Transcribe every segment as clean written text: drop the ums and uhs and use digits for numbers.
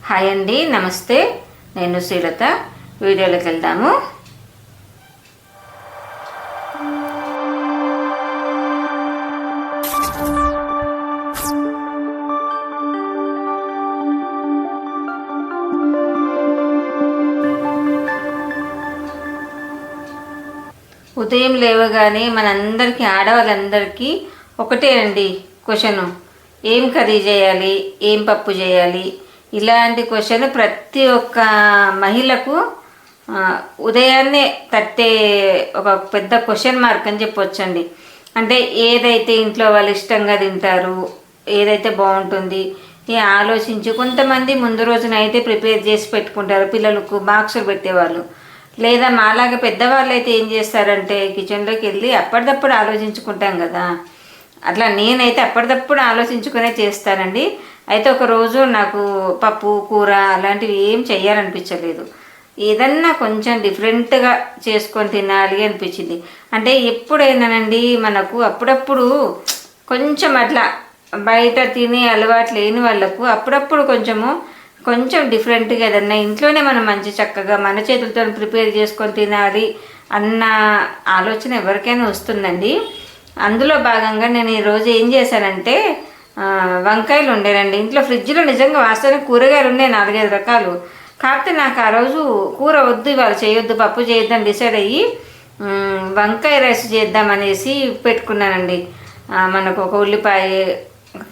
Hi అండి, నమస్తే. నేను శ్రీలత. వీడియోలోకి వెళ్దాము. ఉదయం లేవగానే మనందరికీ, ఆడవాళ్ళందరికీ ఒకటే అండి క్వశ్చను, ఏం కర్రీ చేయాలి, ఏం పప్పు చేయాలి. ఇలాంటి క్వశ్చన్ ప్రతి ఒక్క మహిళకు ఉదయాన్నే తట్టే ఒక పెద్ద క్వశ్చన్ మార్క్ అని చెప్పొచ్చండి. అంటే ఏదైతే ఇంట్లో వాళ్ళు ఇష్టంగా తింటారు, ఏదైతే బాగుంటుంది ఆలోచించి కొంతమంది ముందు రోజున అయితే ప్రిపేర్ చేసి పెట్టుకుంటారు, పిల్లలకు బాక్సులు పెట్టేవాళ్ళు. లేదా మాలాగా పెద్దవాళ్ళు అయితే ఏం చేస్తారంటే కిచెన్లోకి వెళ్ళి అప్పటిదప్పుడు ఆలోచించుకుంటాం కదా, అట్లా నేనైతే అప్పటిదప్పుడు ఆలోచించుకునే చేస్తానండి. అయితే ఒకరోజు నాకు పప్పు కూర అలాంటివి ఏం చెయ్యాలనిపించలేదు. ఏదన్నా కొంచెం డిఫరెంట్గా చేసుకొని తినాలి అనిపించింది. అంటే ఎప్పుడైనానండి మనకు అప్పుడప్పుడు కొంచెం అట్లా బయట తినే అలవాటు లేని వాళ్ళకు అప్పుడప్పుడు కొంచెం డిఫరెంట్గా ఏదన్నా ఇంట్లోనే మనం మంచి చక్కగా మన చేతులతో ప్రిపేర్ చేసుకొని తినాలి అన్న ఆలోచన ఎవరికైనా వస్తుందండి. అందులో భాగంగా నేను ఈరోజు ఏం చేశానంటే, వంకాయలు ఉండేనండి ఇంట్లో. ఫ్రిడ్జ్లో నిజంగా వాస్తవానికి కూరగాయలు ఉన్నాయి 4-5 రకాలు. కాకపోతే నాకు ఆ రోజు కూర వద్దు, ఇవాళ చేయొద్దు, పప్పు చేయొద్దని డిసైడ్ అయ్యి వంకాయ రైస్ చేద్దామనేసి పెట్టుకున్నానండి. మనకు ఒక ఉల్లిపాయ,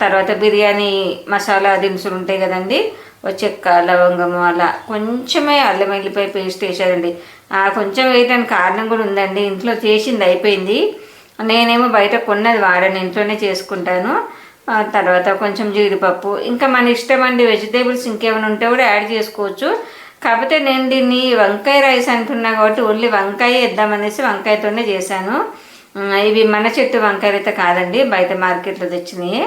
తర్వాత బిర్యానీ మసాలా దినుసులు ఉంటాయి కదండి, చెక్క లవంగము, అలా కొంచెమే అల్లం వెల్లిపాయ పేస్ట్ వేసానండి. కొంచెం వేయడానికి కారణం కూడా ఉందండి, ఇంట్లో చేసింది అయిపోయింది. నేనేమో బయట కొన్నది వాడను, ఇంట్లోనే చేసుకుంటాను. తర్వాత కొంచెం జీడిపప్పు, ఇంకా మన ఇష్టం అండి, వెజిటేబుల్స్ ఇంకేమైనా ఉంటే కూడా యాడ్ చేసుకోవచ్చు. కాకపోతే నేను దీన్ని వంకాయ రైస్ అంటున్నా కాబట్టి ఓన్లీ వంకాయ వేద్దామనేసి వంకాయతోనే చేశాను. ఇవి మన చెట్టు వంకాయలు అయితే కాదండి, బయట మార్కెట్లో తెచ్చినాయి.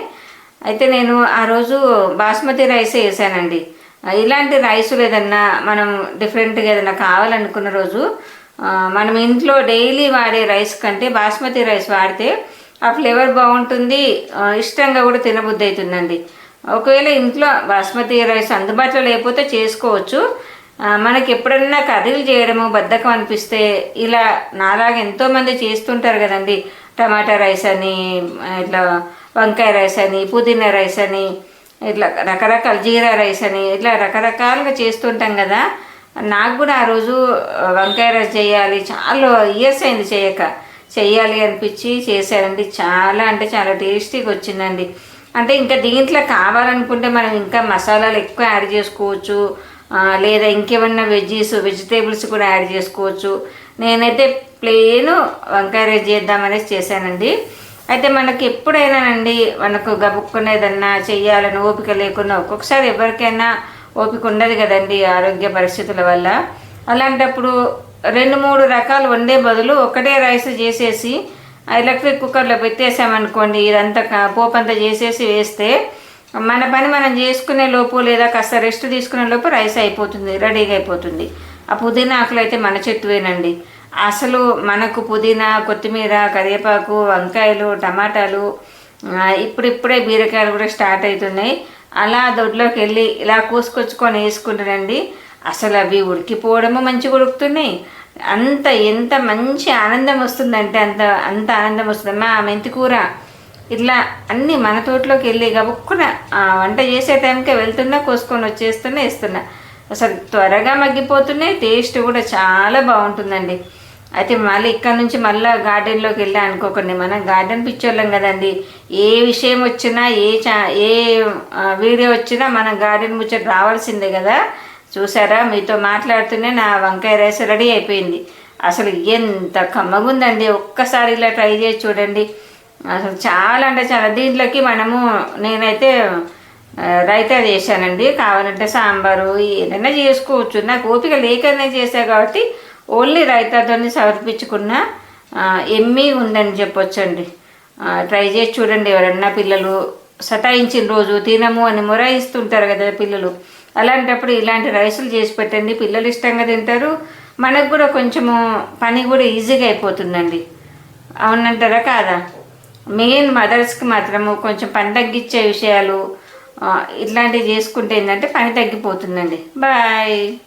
అయితే నేను ఆ రోజు బాస్మతి రైసే వేసానండి. ఇలాంటి రైసులు ఏదన్నా మనం డిఫరెంట్గా ఏదైనా కావాలనుకున్న రోజు మనం ఇంట్లో డైలీ వాడే రైస్ కంటే బాస్మతి రైస్ వాడితే ఆ ఫ్లేవర్ బాగుంటుంది, ఇష్టంగా కూడా తినబుద్ధి అవుతుందండి. ఒకవేళ ఇంట్లో బాస్మతి రైస్ అందుబాటులో లేకపోతే చేసుకోవచ్చు. మనకి ఎప్పుడన్నా కర్రీలు చేయడము బద్ధకం అనిపిస్తే ఇలా నాలాగా ఎంతోమంది చేస్తుంటారు కదండి. టమాటా రైస్ అని, ఇట్లా వంకాయ రైస్ అని, పుదీనా రైస్ అని, ఇట్లా రకరకాల జీరా రైస్ అని, ఇట్లా రకరకాలుగా చేస్తుంటాం కదా. నాకు కూడా ఆ రోజు వంకాయ రైస్ చేయాలి, చాలా ఇయర్స్ అయింది చెయ్యాలి అనిపించి చేశానండి. చాలా అంటే చాలా టేస్టీగా వచ్చిందండి. అంటే ఇంకా దీంట్లో కావాలనుకుంటే మనం ఇంకా మసాలాలు ఎక్కువ యాడ్ చేసుకోవచ్చు, లేదా ఇంకేమన్నా వెజిటేబుల్స్ కూడా యాడ్ చేసుకోవచ్చు. నేనైతే ప్లెయిన్ వంకాయ రైస్ చేద్దామనేసి చేశానండి. అయితే మనకి ఎప్పుడైనానండి మనకు గబుక్కునేదన్నా చెయ్యాలని ఓపిక లేకుండా, ఒక్కొక్కసారి ఎవరికైనా ఓపిక ఉండదు కదండి ఆరోగ్య పరిస్థితుల వల్ల. అలాంటప్పుడు 2-3 రకాలు వండే బదులు ఒకటే రైస్ చేసేసి ఎలక్ట్రిక్ కుక్కర్లో పెట్టేసామనుకోండి, ఇదంతా పోపంతా చేసేసి వేస్తే మన పని మనం చేసుకునే లోపు, లేదా కాస్త రెస్ట్ తీసుకునే లోపు రైస్ అయిపోతుంది, రెడీగా అయిపోతుంది. ఆ పుదీనా ఆకులు అయితే మన చెట్టువేనండి. అసలు మనకు పుదీనా, కొత్తిమీర, కరివేపాకు, వంకాయలు, టమాటాలు, ఇప్పుడిప్పుడే బీరకాయలు కూడా స్టార్ట్ అవుతున్నాయి. అలా దొడ్లోకి వెళ్ళి ఇలా కోసుకొచ్చుకొని వేసుకుంటానండి. అసలు అవి ఉడికిపోవడము మంచిగా ఉడుకుతున్నాయి. ఎంత మంచి ఆనందం వస్తుందంటే అంత ఆనందం వస్తుంది. మా మెంతి కూర ఇట్లా అన్నీ మన తోటలోకి వెళ్ళి గబుక్కున వంట చేసే టైంకే వెళ్తున్నా, కోసుకొని వేస్తున్నా. అసలు త్వరగా మగ్గిపోతున్నాయి, టేస్ట్ కూడా చాలా బాగుంటుందండి. అయితే మళ్ళీ ఇక్కడ నుంచి మళ్ళీ గార్డెన్లోకి వెళ్ళా అనుకోకండి, మనం గార్డెన్ పిచ్చోళ్ళం కదండి. ఏ విషయం వచ్చినా, ఏ వీడియో వచ్చినా మనం గార్డెన్ ముచ్చట రావాల్సిందే కదా. చూసారా, మీతో మాట్లాడుతూనే నా వంకాయ రైస్ రెడీ అయిపోయింది. అసలు ఎంత కమ్మగుందండి, ఒక్కసారి ఇలా ట్రై చేసి చూడండి. అసలు చాలా అంటే చాలా. దీంట్లోకి నేనైతే రైతా చేశానండి. కావాలంటే సాంబారు ఏదైనా చేసుకోవచ్చు. నాకు ఓపిక లేకనే చేశా కాబట్టి ఓన్లీ రైతాతో సమర్పించుకున్న ఎమ్మీ ఉందని చెప్పొచ్చండి. ట్రై చేసి చూడండి. ఎవరన్నా పిల్లలు సతాయించిన రోజు తినము అని మొరాయిస్తుంటారు కదా పిల్లలు, అలాంటప్పుడు ఇలాంటి రైసులు చేసి పెట్టండి, పిల్లలు ఇష్టంగా తింటారు. మనకు కూడా కొంచెము పని కూడా ఈజీగా అయిపోతుందండి. అవునంటారా కాదా? మెయిన్ మదర్స్కి మాత్రము కొంచెం పని తగ్గించే విషయాలు, ఇట్లాంటివి చేసుకుంటే ఏంటంటే పని తగ్గిపోతుందండి. బాయ్.